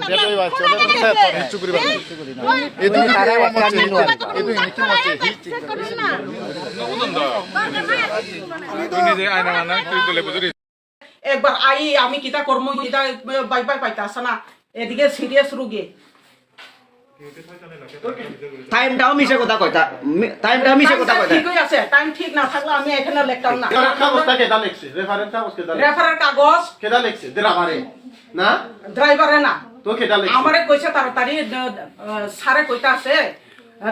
বেটাই বাচ্চা ওটা তো স্যার হিচু করি বাচ্চা এই দুই তারা একটা মিনু এই দুই নিকি মাছে হিচ তুই নিজে আয়না না তুই বলে বুঝলি একবার আই আমি কিটা কর্ম কিটা বাই বাই পাইতাছ না এদিকে সিরিয়াস রোগী টাইমটাও মিছে কথা কইতা টাইমটাও মিছে কথা কইতা ঠিক আছে টাইম ঠিক না থাকলে আমি এখানে লিখতাম না কাগজটা কেডা লিখছে রেফারেন্স কাগজ কেডা রেফারের কাগজ কেডা লিখছে ড্রাইভারে না ড্রাইভারে না তো কেডা লিখছে আমারে কইছে তাড়াতাড়ি সারে কইতা আছে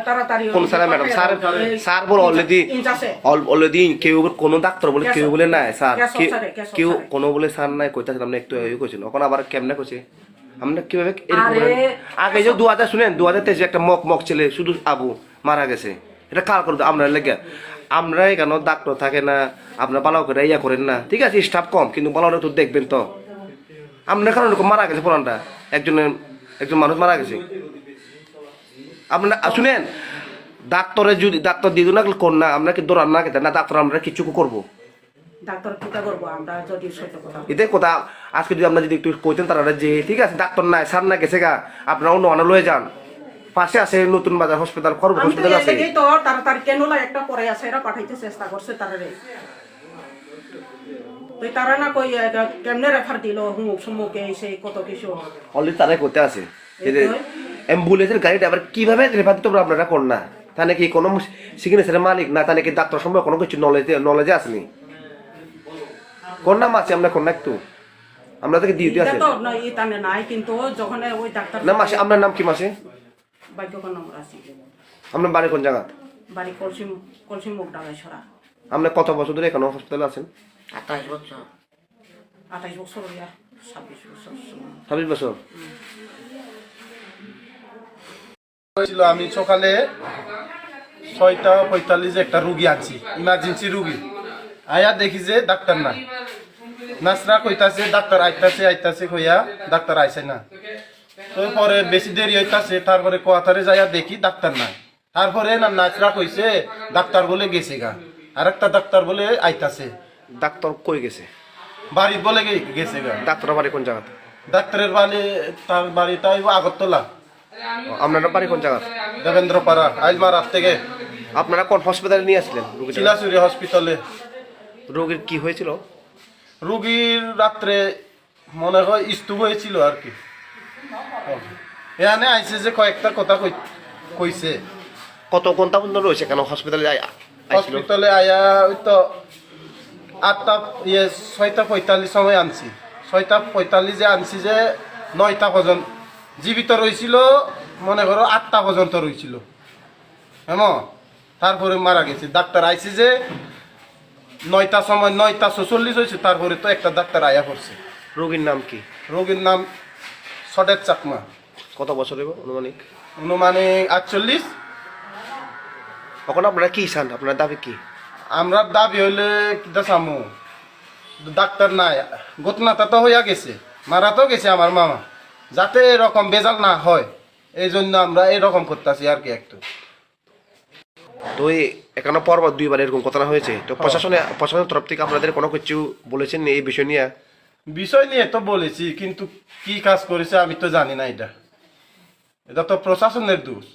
তাড়াতাড়ি কোন স্যার ম্যাডাম স্যার স্যার বল অলরেডি কেউ কোন ডাক্তার বলে কেউ বলে না স্যার কেউ কোন বলে স্যার নাই কইতাছে আমরা একটু এই কইছিল এখন আবার কেমনে কইছে আমরা কিভাবে আগে যে 2000 শুনেন 2023 একটা মক ছেলে শুধু আবু মারা গেছে এটা কাল করে আমরা লেগে আমরা কেন ডাক্তার থাকে না আপনারা ভালো করে ইয়া করেন না ঠিক আছে স্টাফ কম কিন্তু ভালো তো দেখবেন তো আপনার কারণে মারা গেছে পুরানটা একজন মানুষ মারা গেছে আপনারা শুনেন ডাক্তারে যদি ডাক্তার দিয়ে না কোন না আমরা কি দৌড়ান না খেতে না ডাক্তার আমরা কিছু করবো ডাক্তার কিটা করব আমরা যদি সত্য কথা এতে কথা আজকে যদি আমরা যদি একটু কইতেন তারা যে ঠিক আছে ডাক্তার নাই স্যার না গেছে গা আপনারা অন্য অন্য লয়ে যান পাশে আছে নতুন বাজার হসপিটাল খরগোশ হসপিটাল আছে এই তো তাড়াতাড়ি কেনলা একটা পরে আছে এরা পাঠাইতে চেষ্টা করছে তারারে তুই তারা না কই কেমনে রেফার দিল হুমুক সুমুকে সেই কত কিছু অলরেডি তারাই করতে আছে অ্যাম্বুলেন্সের গাড়িটা আবার কিভাবে রেফার দিতে আপনারা কোন না তাহলে কি কোনো সিগনেচারের মালিক না তাহলে কি ডাক্তার সম্পর্কে কোনো কিছু নলেজে আসেনি কোন নাম আছে আমরা কোন না একটু আমরা থেকে ডিউটি আছে তো না এই তানে নাই কিন্তু যখন ওই ডাক্তার নাম আছে আপনার নাম কি মাসে বাইক কোন নম্বর আছে আপনার বাড়ি কোন জায়গা বাড়ি কলসিম মুখ ডাগাইছড়া আপনি কত বছর ধরে এখানে হসপিটালে আছেন 28 বছর 28 বছর ইয়া 26 বছর 26 বছর ছিল আমি সকালে 6:45 একটা রোগী আছি ইমার্জেন্সি রোগী আয়া দেখি যে ডাক্তার নাই নাসরা কইতাছে ডাক্তার আইতাছে কইয়া ডাক্তার আইছে না তো পরে বেশি দেরি হইতাছে তারপরে কোয়াতারে যাইয়া দেখি ডাক্তার নাই তারপরে না নাসরা কইছে ডাক্তার বলে গেছে গা আরেকটা ডাক্তার বলে আইতাছে ডাক্তার কই গেছে বাড়ি বলে গেছে গা ডাক্তার বাড়ি কোন জায়গা ডাক্তারের বাড়ি তার বাড়িটা আগরতলা আপনার বাড়ি কোন জায়গা দেবেন্দ্রপাড়া আইলমার থেকে আপনারা কোন হসপিটালে নিয়ে আসলেন শিলাচুরি হসপিটালে রোগীর কি হয়েছিল রোগীর রাত্রে মনে হয় স্তূপ হয়েছিল আর কি এখানে আইসে যে কয়েকটা কথা কইছে কত ঘন্টা পর্যন্ত রয়েছে কেন হসপিটালে আয়া ওই তো 6:45 সময় আনছি 6:45 যে আনছি যে 9টা পর্যন্ত জীবিত রয়েছিল মনে করো 8টা পর্যন্ত রয়েছিল হ্যাঁ তারপরে মারা গেছে ডাক্তার আইসি যে 9টা সময় 9:46 হয়েছে তারপরে তো একটা ডাক্তার আয়া করছে রোগীর নাম কি রোগীর নাম সডেত চাকমা কত বছর হইব অনুমানিক 48 এখন আপনারা কি চান আপনার দাবি কি আমরা দাবি হইলে কিটা চামু ডাক্তার নাই ঘটনাটা তো হইয়া গেছে মারা তো গেছে আমার মামা যাতে এরকম বেজাল না হয় এই জন্য আমরা এরকম করতেছি আর কি একটু তো এখানে পরপর 2বার এরকম কথা হয়েছে তো প্রশাসনের তরফ থেকে আপনাদের কোনো কিছু বলেছেন এই বিষয় নিয়ে তো বলেছি কিন্তু কি কাজ করেছে আমি তো জানি না এটা তো প্রশাসনের দোষ